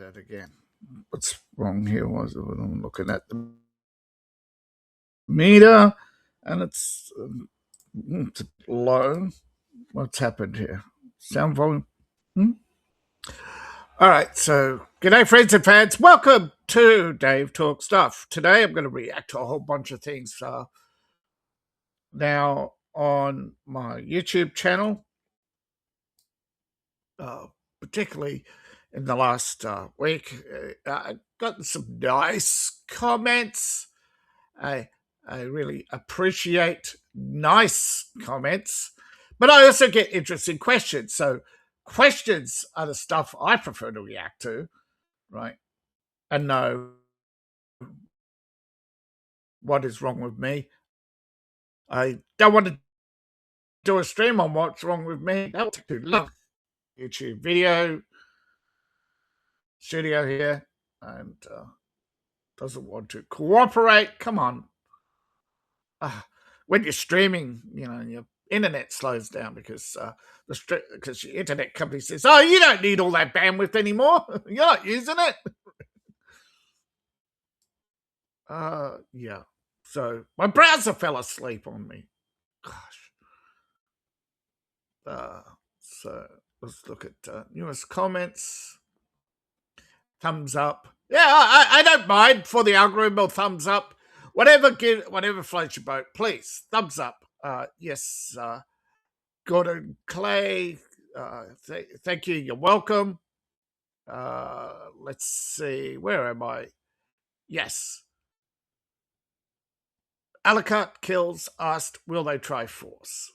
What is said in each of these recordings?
that again. What's wrong here? I'm looking at the meter, and it's low. What's happened here? Sound volume. All right, so g'day friends and fans. Welcome to Dave Talk Stuff. Today I'm going to react to a whole bunch of things now on my YouTube channel, particularly in the last week. I've gotten some nice comments. I really appreciate nice comments, but I also get interesting questions. So questions are the stuff I prefer to react to, right? And know what is wrong with me. I don't want to do a stream on what's wrong with me. That will take too long. YouTube video studio here and doesn't want to cooperate. Come on. When you're streaming, your internet slows down because your internet company says, "Oh, you don't need all that bandwidth anymore. You're not using it." Yeah. So my browser fell asleep on me. Gosh. So let's look at newest comments. Thumbs up. Yeah, I don't mind for the algorithm or thumbs up. Whatever floats your boat, please. Thumbs up. Yes. Gordon Clay. Thank you. You're welcome. Let's see. Where am I? Yes. Alucard Kills asked, will they try force?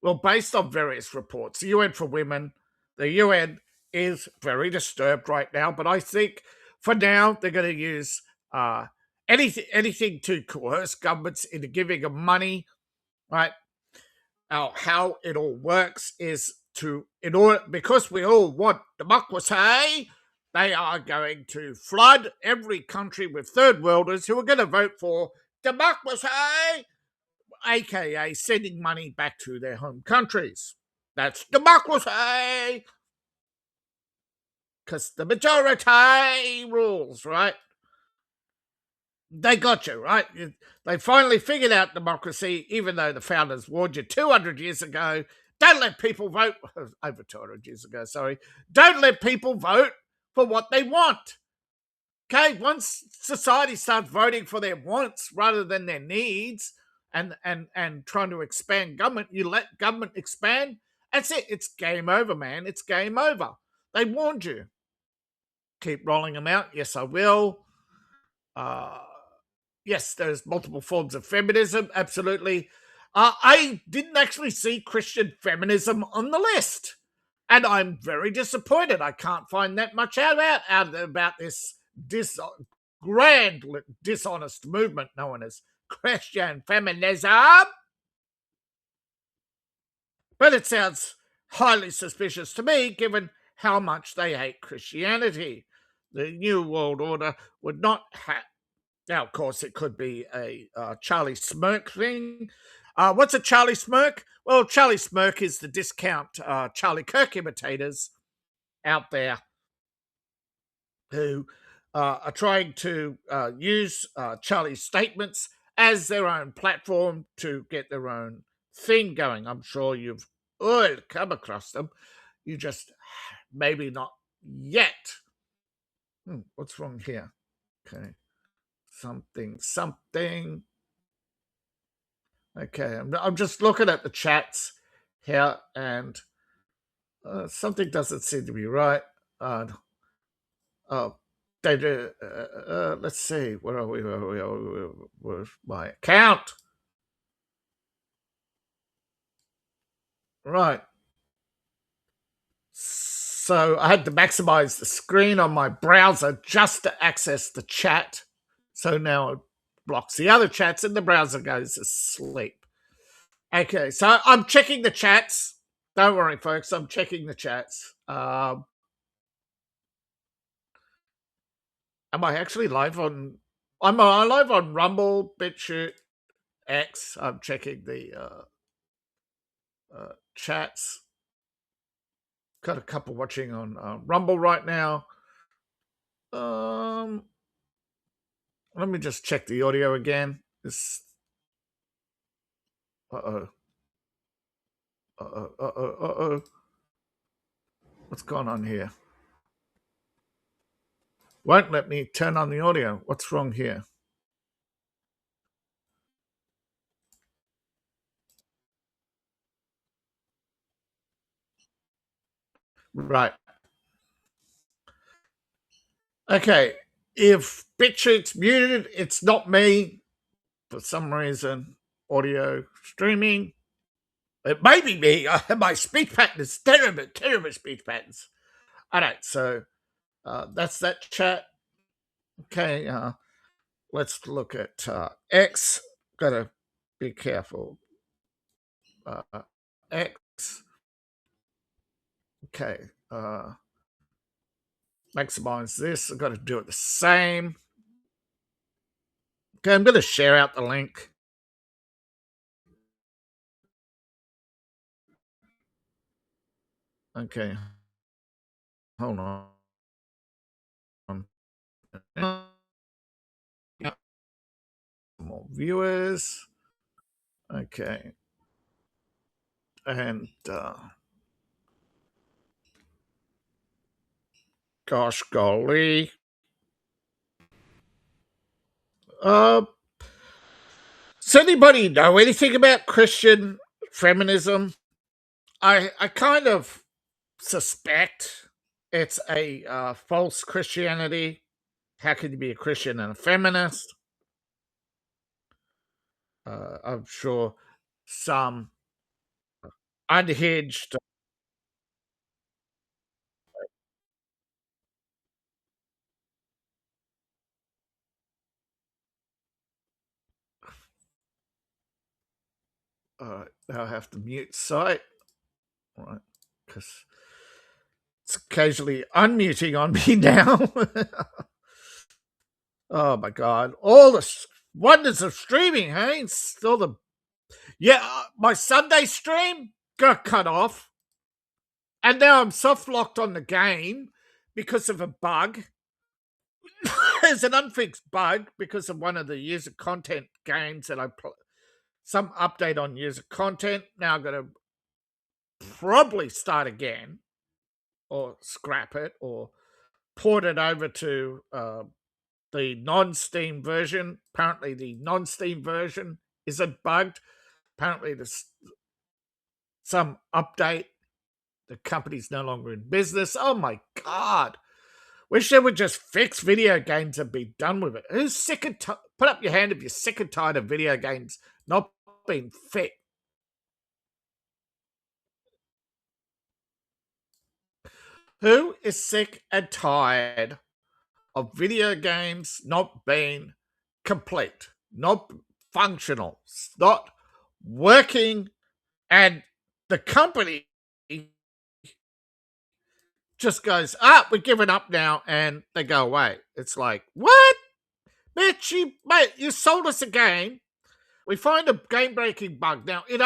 Well, based on various reports, the UN for Women, the UN is very disturbed right now, but I think for now they're going to use anything to coerce governments into giving them money, right? How it all works is because we all want democracy, they are going to flood every country with third worlders who are going to vote for democracy, aka sending money back to their home countries. That's democracy. Because the majority rules, right? They got you, right? They finally figured out democracy, even though the founders warned you 200 years ago. Don't let people vote, over 200 years ago, sorry. Don't let people vote for what they want. Okay, once society starts voting for their wants rather than their needs and trying to expand government, you let government expand, that's it. It's game over, man. It's game over. They warned you. Keep rolling them out. Yes, I will. Yes, there's multiple forms of feminism. Absolutely. I didn't actually see Christian feminism on the list. And I'm very disappointed. I can't find that much out about this grand dishonest movement known as Christian feminism. But it sounds highly suspicious to me, given how much they hate Christianity. The New World Order would not have... Now, of course, it could be a Charlie Smirk thing. What's a Charlie Smirk? Well, Charlie Smirk is the discount Charlie Kirk imitators out there who are trying to use Charlie's statements as their own platform to get their own thing going. I'm sure you've all come across them. You just maybe not yet. What's wrong here? Okay. Something. Okay, I'm just looking at the chats here, and something doesn't seem to be right. They do. Let's see. Where are we? Where's my account? Right. So I had to maximize the screen on my browser just to access the chat. So now it blocks the other chats and the browser goes to sleep. Okay, so I'm checking the chats. Don't worry, folks. I'm checking the chats. Am I actually live on... I'm live on Rumble, BitChute, X. I'm checking the chats. Got a couple watching on Rumble right now. Um, let me just check the audio again. This. Uh oh. Uh oh. Uh oh. Uh oh. What's going on here? Won't let me turn on the audio. What's wrong here? Right. Okay. If BitChutes muted, it's not me. For some reason, audio streaming. It may be me. My speech pattern is terrible speech patterns. All right. So that's that chat. Okay. Let's look at X. Gotta be careful. X. Okay. Maximize this. I've got to do it the same. Okay, I'm going to share out the link. Okay. Hold on. More viewers. Okay. And gosh golly. Does anybody know anything about Christian feminism? I kind of suspect it's a false Christianity. How can you be a Christian and a feminist? I'm sure some unhinged. Now I have to mute site, right? Because it's occasionally unmuting on me now. Oh my god! All the wonders of streaming, hey? All the my Sunday stream got cut off, and now I'm soft locked on the game because of a bug. There's an unfixed bug because of one of the user content games that I play. Some update on user content. Now I'm going to probably start again, or scrap it, or port it over to the non-Steam version. Apparently, the non-Steam version isn't bugged. Apparently, there's some update. The company's no longer in business. Oh my god! Wish they would just fix video games and be done with it. Who's sick and put up your hand if you're sick and tired of video games not being fixed. Who is sick and tired of video games not being complete, not functional, not working, and the company just goes, we're giving up now, and they go away. It's like, what? Mate, you sold us a game. We find a game-breaking bug. Now, it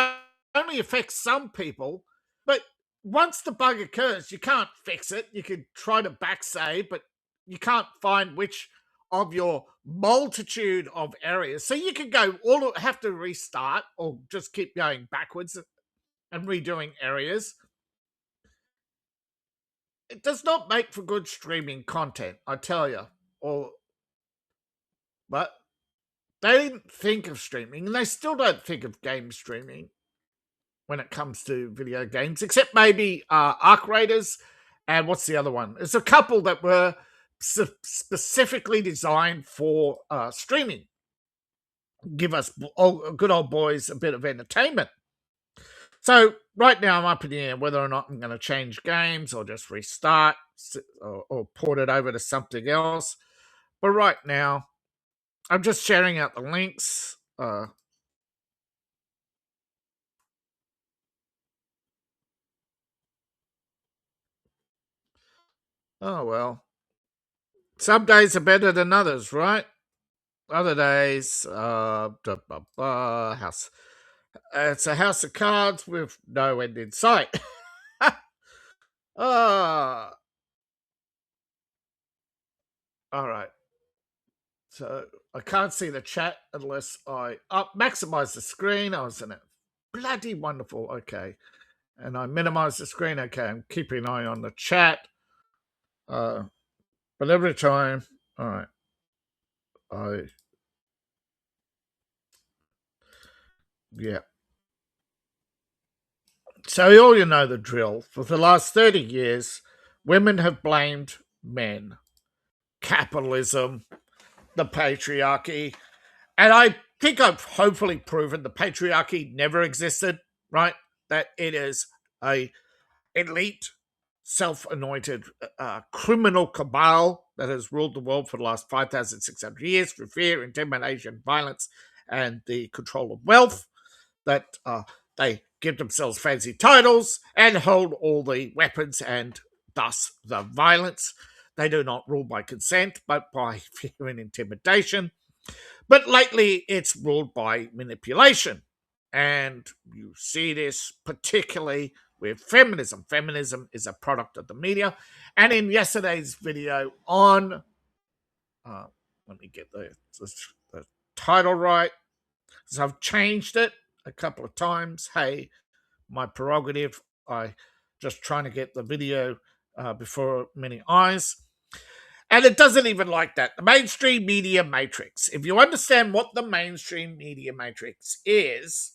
only affects some people, but once the bug occurs, you can't fix it. You can try to backsave, but you can't find which of your multitude of areas. So you can have to restart or just keep going backwards and redoing areas. It does not make for good streaming content, I tell you. But they didn't think of streaming, and they still don't think of game streaming when it comes to video games, except maybe Arc Raiders and what's the other one? There's a couple that were specifically designed for streaming. Give us good old boys a bit of entertainment. So right now I'm up in the air whether or not I'm going to change games or just restart or port it over to something else. But right now, I'm just sharing out the links. Oh well. Some days are better than others, right? Other days, house. It's a house of cards with no end in sight. Ah, All right. So I can't see the chat unless I maximize the screen. I was in it. Bloody wonderful. Okay. And I minimize the screen. Okay. I'm keeping an eye on the chat. But every time, all right, yeah. So all you know the drill. For the last 30 years, women have blamed men, capitalism, the patriarchy. And I think I've hopefully proven the patriarchy never existed, right? That it is a elite, self-anointed criminal cabal that has ruled the world for the last 5,600 years through fear, intimidation, violence, and the control of wealth. That they give themselves fancy titles and hold all the weapons and thus the violence. They do not rule by consent, but by fear and intimidation. But lately, it's ruled by manipulation. And you see this particularly with feminism. Feminism is a product of the media. And in yesterday's video on, let me get the title right, because I've changed it a couple of times. Hey, my prerogative. I just trying to get the video before many eyes. And it doesn't even like that. The mainstream media matrix. If you understand what the mainstream media matrix is,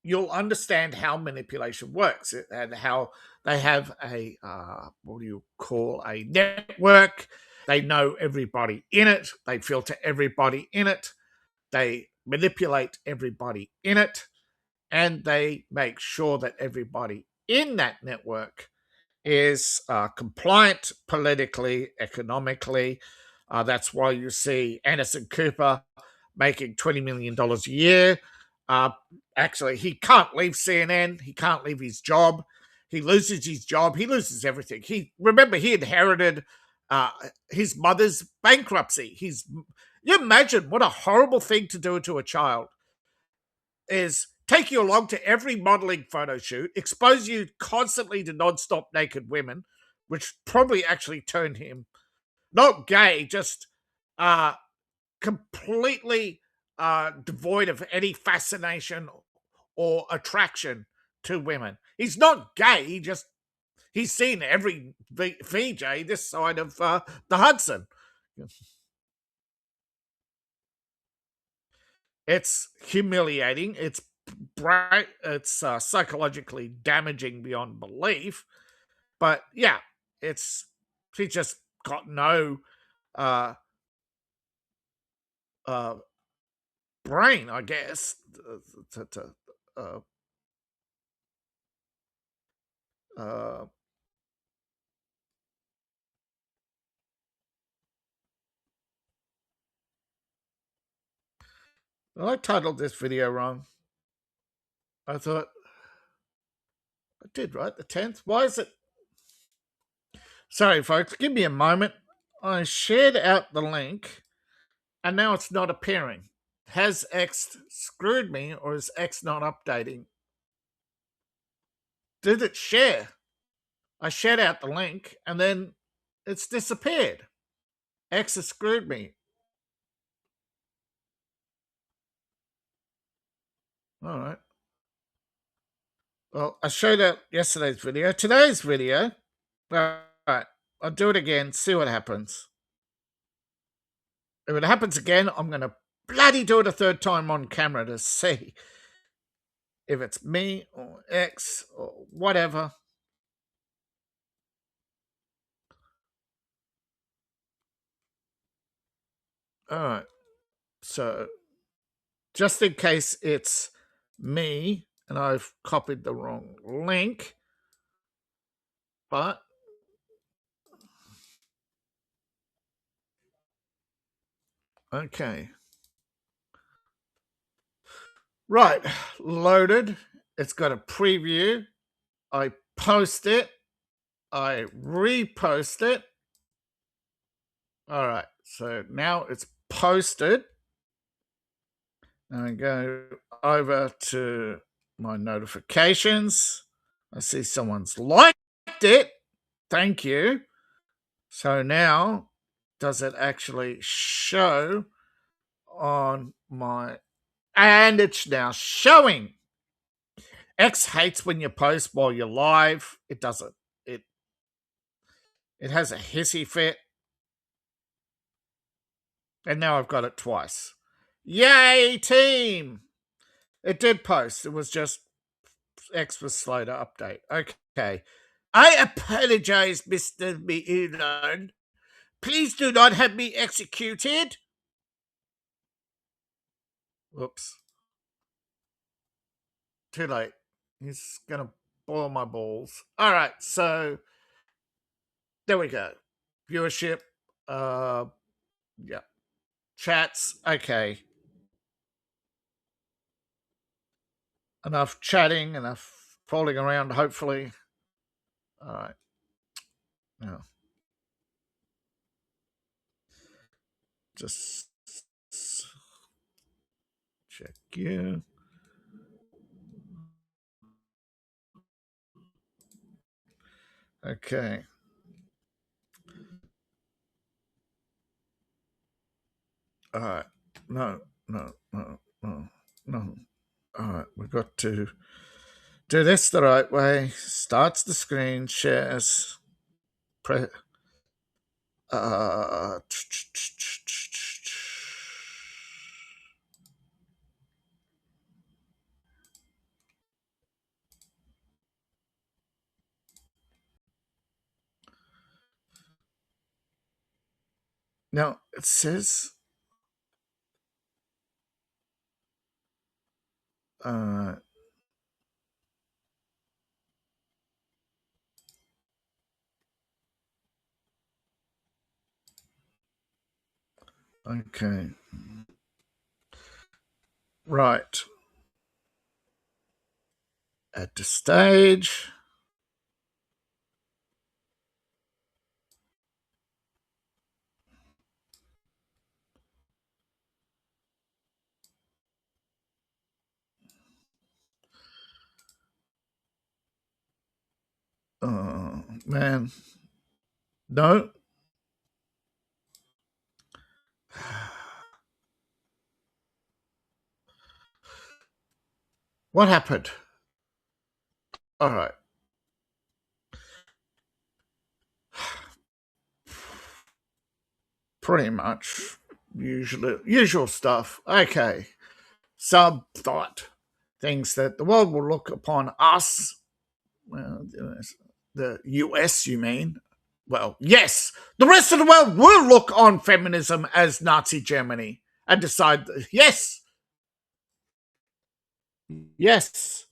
you'll understand how manipulation works and how they have a, what do you call, a network. They know everybody in it. They filter everybody in it. They manipulate everybody in it. And they make sure that everybody in that network is compliant politically, economically. That's why you see Anderson Cooper making $20 million a year. Actually, he can't leave CNN. He can't leave his job. He loses his job. He loses everything. Remember, he inherited his mother's bankruptcy. You imagine what a horrible thing to do to a child is take you along to every modeling photo shoot, expose you constantly to non-stop naked women, which probably actually turned him not gay, just completely devoid of any fascination or attraction to women. He's not gay. He's seen every VJ this side of the Hudson. It's humiliating. It's bright. It's psychologically damaging beyond belief. But yeah, he just got no uh, uh, brain, I guess. Uh, uh, I titled this video wrong. I thought I did, right? The 10th. Why is it? Sorry, folks. Give me a moment. I shared out the link, and now it's not appearing. Has X screwed me, or is X not updating? Did it share? I shared out the link, and then it's disappeared. X has screwed me. All right. Well, I showed out yesterday's video. Today's video, all right, I'll do it again, see what happens. If it happens again, I'm going to bloody do it a third time on camera to see if it's me or X or whatever. All right. So, just in case it's me and I've copied the wrong link, but okay. Right, loaded. It's got a preview. I post it. I repost it. All right, so now it's posted. And I go over to my notifications. I see someone's liked it. Thank you. So now, does it actually show on my... And it's now showing. X hates when you post while you're live. It doesn't. It it has a hissy fit. And now I've got it twice. Yay, team! It did post. It was just X was slow to update. Okay. I apologize, Mr. Elon. Please do not have me executed. Whoops. Too late. He's going to boil my balls. All right. So there we go. Viewership. Yeah. Chats. Okay. Enough chatting, enough falling around, hopefully. All right. Now, just check you. Okay. All right. No, no, no, no, no. All right. We've got to do this the right way. Starts the screen, shares, press. Uh, now it says. Uh, okay. Right. At the stage. Oh, man. No. What happened? All right. Pretty much usual stuff. Okay. Sub thought thinks that the world will look upon us, well, the US, you mean? Well, yes, the rest of the world will look on feminism as Nazi Germany and decide, yes, yes.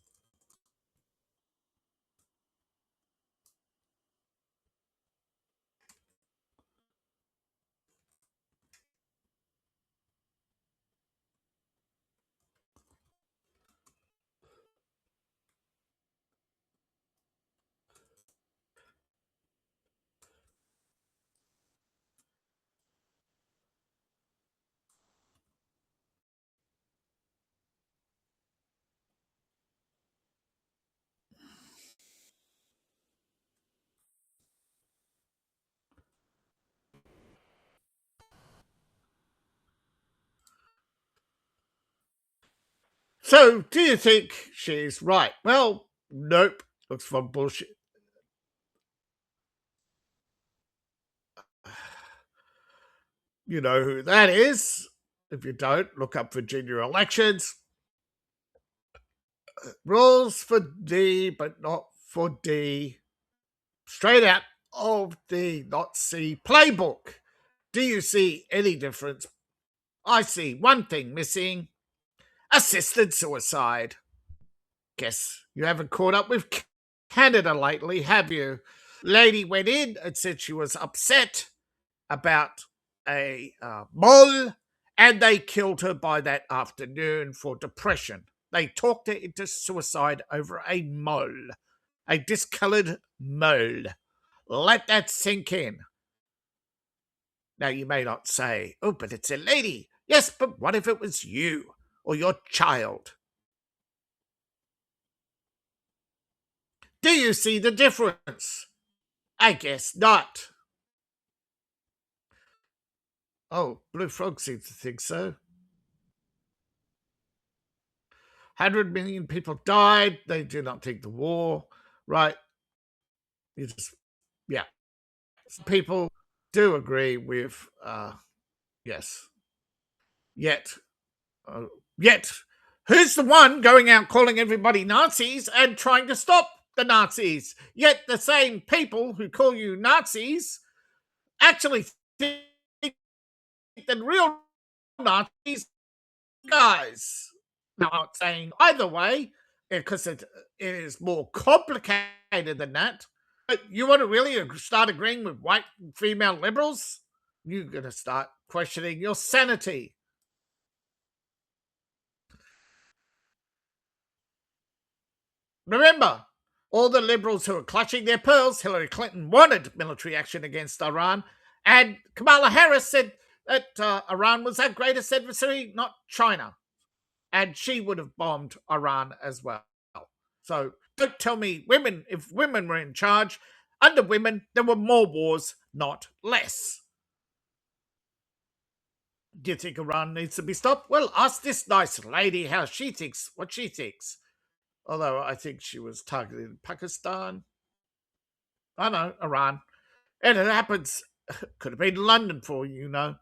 So, do you think she's right? Well, nope. Looks for bullshit. You know who that is. If you don't, look up Virginia elections. Rules for D, but not for D. Straight out of the not C playbook. Do you see any difference? I see one thing missing: assisted suicide. Guess you haven't caught up with Canada lately, have you? Lady went in and said she was upset about a mole, and they killed her by that afternoon for depression. They talked her into suicide over a mole, a discoloured mole. Let that sink in. Now, you may not say, oh, but it's a lady. Yes, but what if it was you or your child? Do you see the difference? I guess not. Oh, Blue Frog seems to think so. 100 million people died. They do not think the war, right? You just, yeah. People do agree with, yes. Yet, uh, yet, who's the one going out calling everybody Nazis and trying to stop the Nazis? Yet the same people who call you Nazis actually think that real Nazis are guys. Now, I'm not saying either way, because it is more complicated than that. But you want to really start agreeing with white female liberals? You're going to start questioning your sanity. Remember, all the liberals who are clutching their pearls, Hillary Clinton wanted military action against Iran, and Kamala Harris said that Iran was our greatest adversary, not China. And she would have bombed Iran as well. So don't tell me if women were in charge, under women, there were more wars, not less. Do you think Iran needs to be stopped? Well, ask this nice lady what she thinks. Although I think she was targeting Pakistan. I know, Iran. And it happens, could have been London for you know,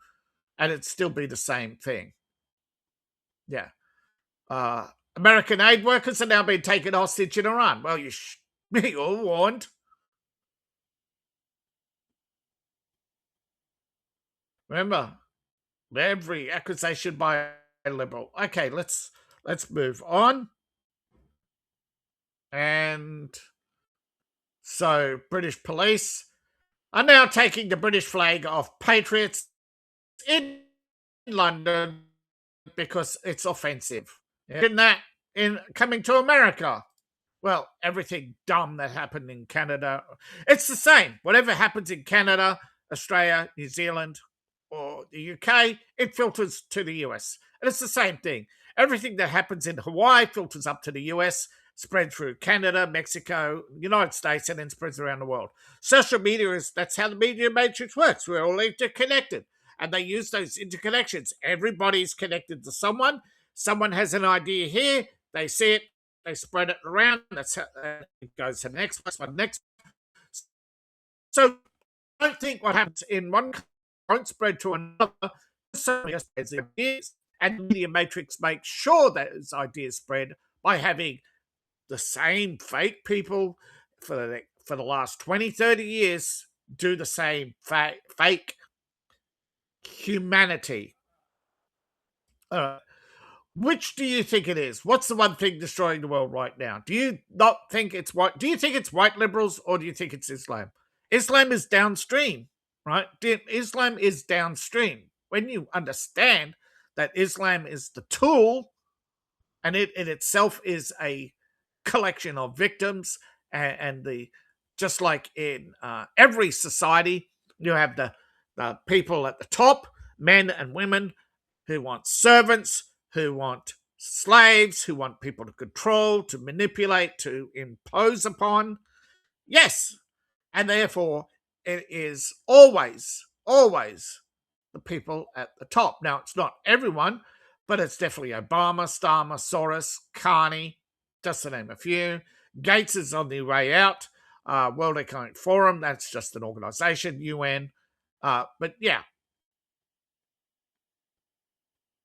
and it'd still be the same thing. Yeah. American aid workers are now being taken hostage in Iran. Well, you're warned. Remember, every accusation by a liberal. Okay, let's move on. And so British police are now taking the British flag off patriots in London because it's offensive. In that, in coming to America. Well, everything dumb that happened in Canada, it's the same. Whatever happens in Canada, Australia, New Zealand, or the UK, it filters to the US. And it's the same thing. Everything that happens in Hawaii filters up to the US, spread through Canada, Mexico, United States, and then spreads around the world. Social media that's how the media matrix works. We're all interconnected. And they use those interconnections. Everybody's connected to someone. Someone has an idea here. They see it. They spread it around. That's how it goes to the next one, next. So I don't think what happens in one won't spread to another. Certainly spreads the ideas, and the media matrix makes sure that those ideas spread by having the same fake people for the last 20, 30 years do the same fake humanity. Which do you think it is? What's the one thing destroying the world right now? Do you not think it's white? Do you think it's white liberals or do you think it's Islam? Islam is downstream, right? Islam is downstream. When you understand that Islam is the tool and it in itself is a collection of victims and the just like in every society, you have the people at the top, men and women who want servants, who want slaves, who want people to control, to manipulate, to impose upon. Yes. And therefore, it is always, always the people at the top. Now, it's not everyone, but it's definitely Obama, Starmer, Soros, Carney, just to name a few. Gates is on the way out. World Economic Forum, that's just an organization, UN. But yeah,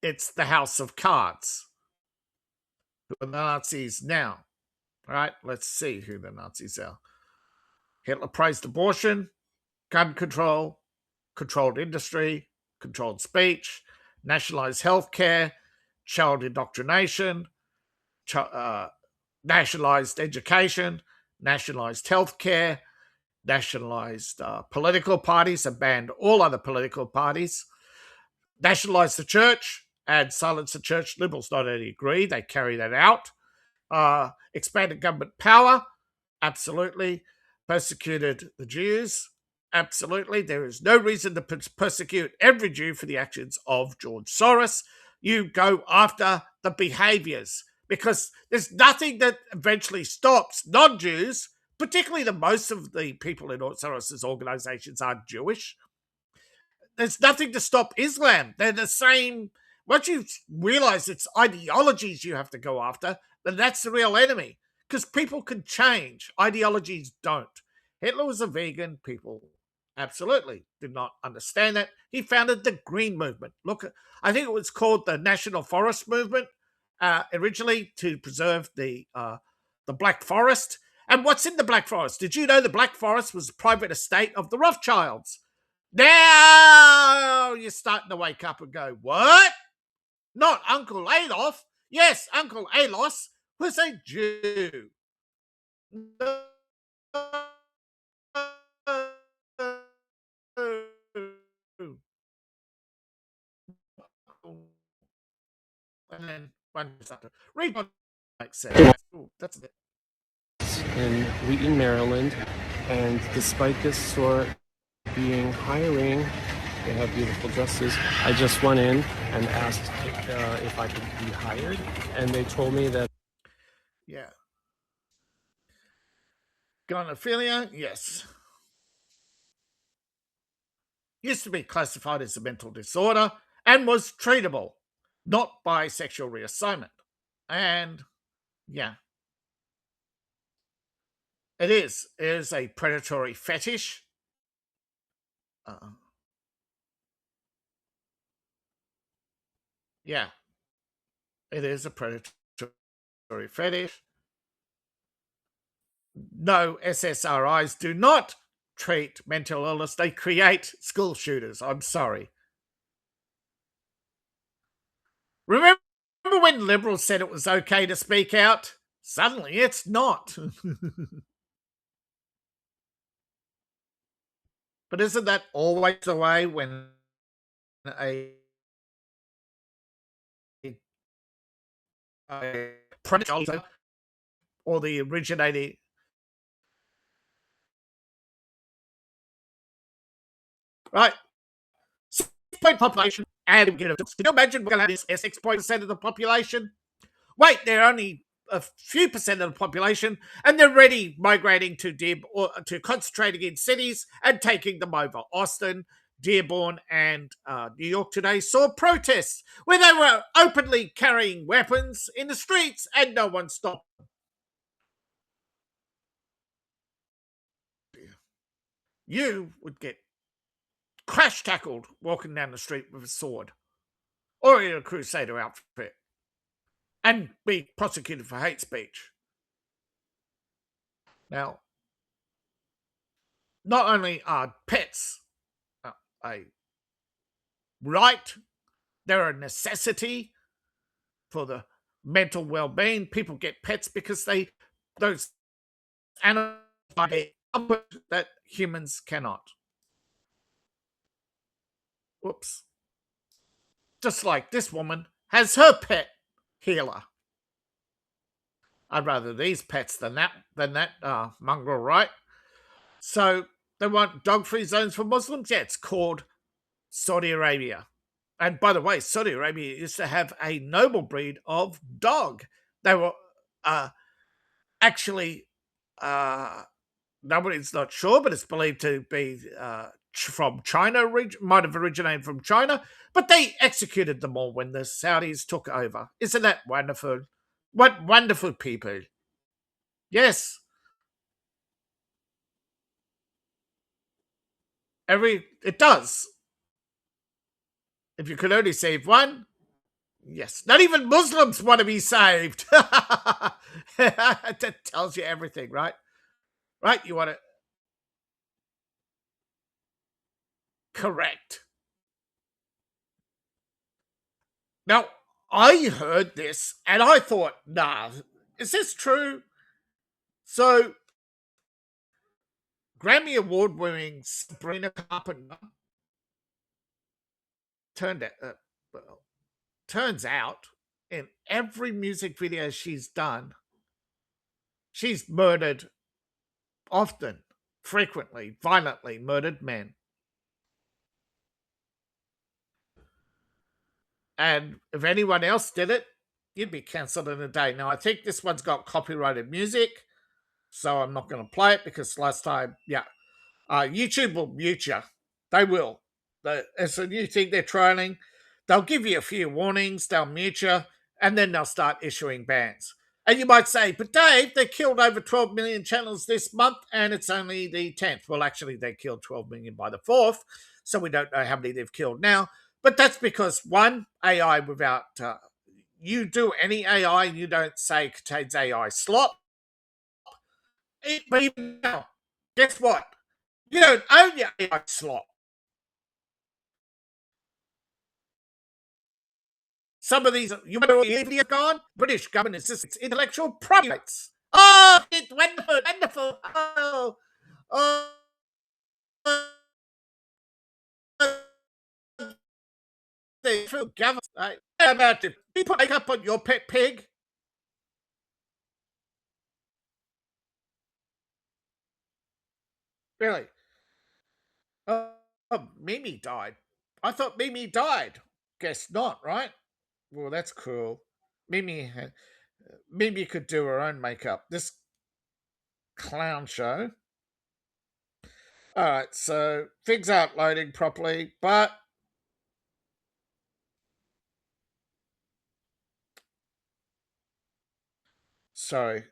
it's the House of Cards. Who are the Nazis now? All right, let's see who the Nazis are. Hitler praised abortion, gun control, controlled industry, controlled speech, nationalized healthcare, child indoctrination, nationalized education, nationalized healthcare, nationalized political parties and banned all other political parties, nationalized the church and silenced the church. Liberals not only agree, they carry that out. Expanded government power, absolutely. Persecuted the Jews, absolutely. There is no reason to persecute every Jew for the actions of George Soros. You go after the behaviors because there's nothing that eventually stops non-Jews, particularly most of the people in Soros's organizations are Jewish. there's nothing to stop Islam. They're the same. Once you realize it's ideologies you have to go after, then that's the real enemy. Because people can change, ideologies don't. Hitler was a vegan. People absolutely did not understand that. He founded the Green Movement. Look, I think it was called the National Forest Movement originally, to preserve the Black Forest. And what's in the Black Forest? Did you know the Black Forest was a private estate of the Rothschilds? Now you're starting to wake up and go, what? Not Uncle Adolf. Yes, Uncle Alois was a Jew. And then one started read what makes sense. Ooh, that's it. In Wheaton, Maryland, and despite this store being hiring, they have beautiful dresses. I just went in and asked if I could be hired, and they told me that. Yeah. Gonophilia, yes. Used to be classified as a mental disorder and was treatable, not by sexual reassignment. And yeah, it is. It is a predatory fetish. Yeah, it is a predatory fetish. No, SSRIs do not treat mental illness. They create school shooters. I'm sorry. Remember when liberals said it was okay to speak out? Suddenly it's not. But isn't that always the way when a predator or the originating right? 6% population and get a can you imagine we're gonna have this 6% of the population? Wait, they're only a few percent of the population, and they're already migrating to to concentrating in cities and taking them over. Austin, Dearborn, and New York today saw protests where they were openly carrying weapons in the streets, and no one stopped them. You would get crash tackled walking down the street with a sword or in a crusader outfit and be prosecuted for hate speech. Now, not only are pets a right, they're a necessity for the mental well-being. People get pets because those animals that humans cannot. Whoops. Just like this woman has her pet healer. I'd rather these pets than that mongrel, right? So they want dog-free zones for Muslims. Yeah, it's called Saudi Arabia. And by the way, Saudi Arabia used to have a noble breed of dog. They were actually, nobody's not sure, but it's believed to be from China, might have originated from China, but they executed them all when the Saudis took over. Isn't that wonderful? What wonderful people. Yes. It does. If you could only save one, yes. Not even Muslims want to be saved. That tells you everything, right? Right? You want to correct. Now, I heard this and I thought, nah, is this true? So, Grammy Award winning Sabrina Carpenter turns out in every music video she's done, she's murdered often, frequently, violently murdered men. And if anyone else did it, you'd be cancelled in a day. Now, I think this one's got copyrighted music, so I'm not going to play it because last time, YouTube will mute you. They will. It's a new thing they're trialing. They'll give you a few warnings, they'll mute you, and then they'll start issuing bans. And you might say, but Dave, they killed over 12 million channels this month and it's only the 10th. Well, actually, they killed 12 million by the 4th, so we don't know how many they've killed now. But that's because, one, AI without, you do any AI and you don't say it contains AI slop. But even now, guess what? You don't own your AI slop. Some of these, you know, India gone. British government is just its intellectual property rights. Oh, it's wonderful, wonderful. Oh, the true government. How about it? You put makeup on your pet pig? Really? Mimi died. I thought Mimi died. Guess not, right? Well, that's cool. Mimi, Mimi could do her own makeup. This clown show. All right, so things aren't loading properly, but sorry.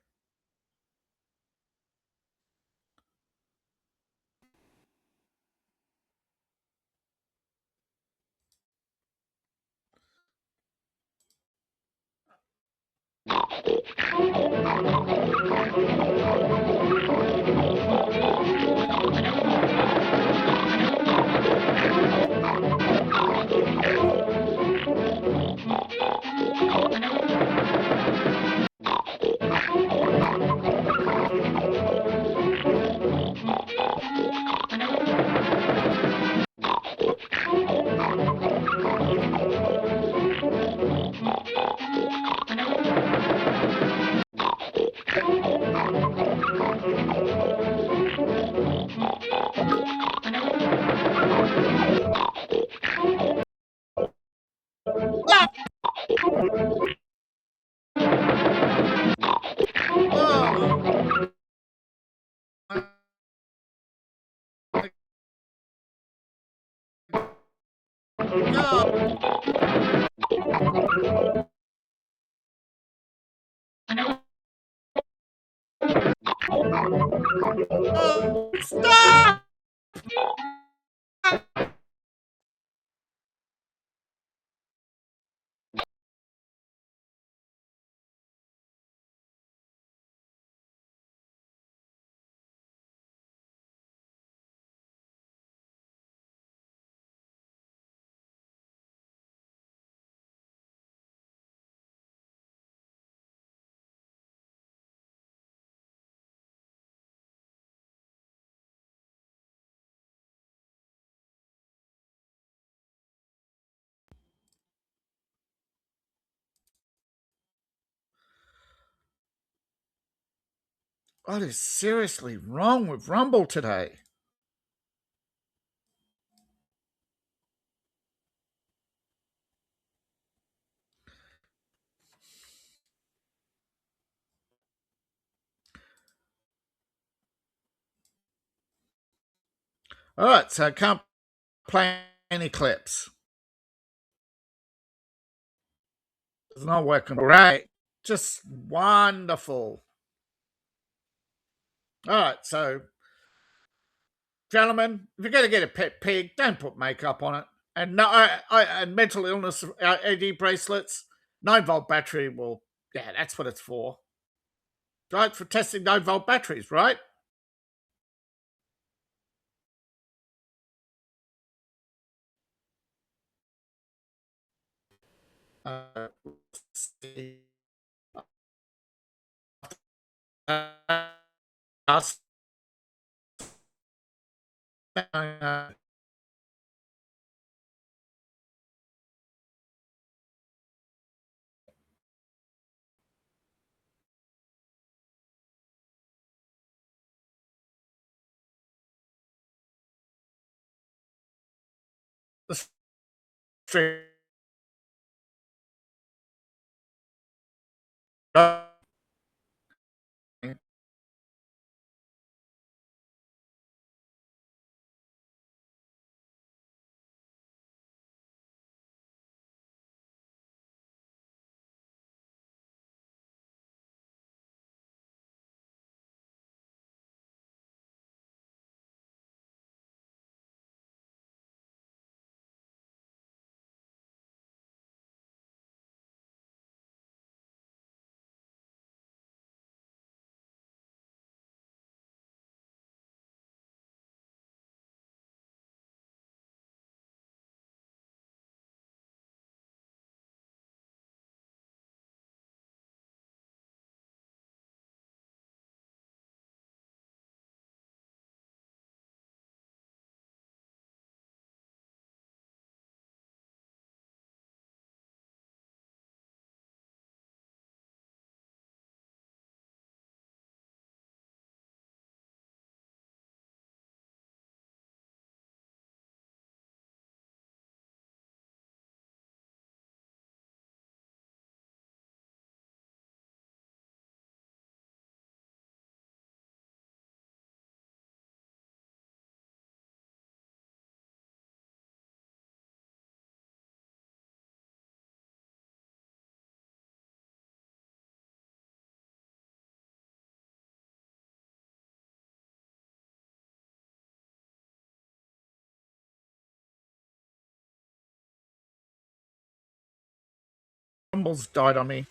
Oh, God. Oh, stop! What is seriously wrong with Rumble today? All right, so I can't play any clips. It's not working great. Just wonderful. All right, so gentlemen, if you're going to get a pet pig, don't put makeup on it. And no, and mental illness AD bracelets, 9-volt battery will. Yeah, that's what it's for. Right, for testing 9-volt batteries, right? Uh, us, Rumbles died on me.